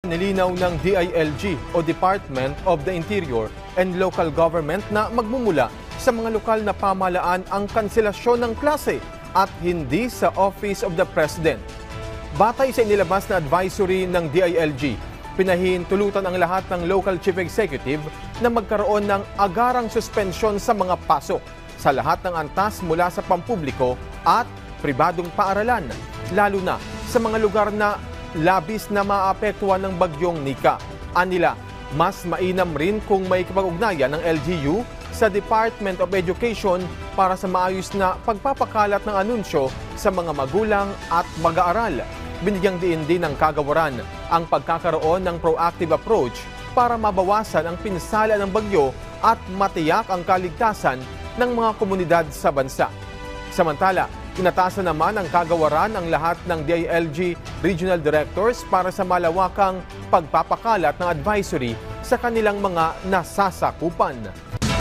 nilinaw ng DILG o Department of the Interior and Local Government na magmumula sa mga lokal na pamahalaan ang kanselasyon ng klase at hindi sa Office of the President. Batay sa inilabas na advisory ng DILG, pinahintulutan ang lahat ng local chief executive na magkaroon ng agarang suspensyon sa mga pasok sa lahat ng antas mula sa pampubliko at pribadong paaralan, lalo na sa mga lugar na labis na maapektuhan ng bagyong Nika. Anila, mas mainam rin kung may kapag-ugnayan ng LGU sa Department of Education para sa maayos na pagpapakalat ng anunsyo sa mga magulang at mag-aaral. Binigyang diin din ng kagawaran ang pagkakaroon ng proactive approach para mabawasan ang pinsala ng bagyo at matiyak ang kaligtasan ng mga komunidad sa bansa. Samantala, inatasan naman ng kagawaran ang lahat ng DILG Regional Directors para sa malawakang pagpapakalat ng advisory sa kanilang mga nasasakupan.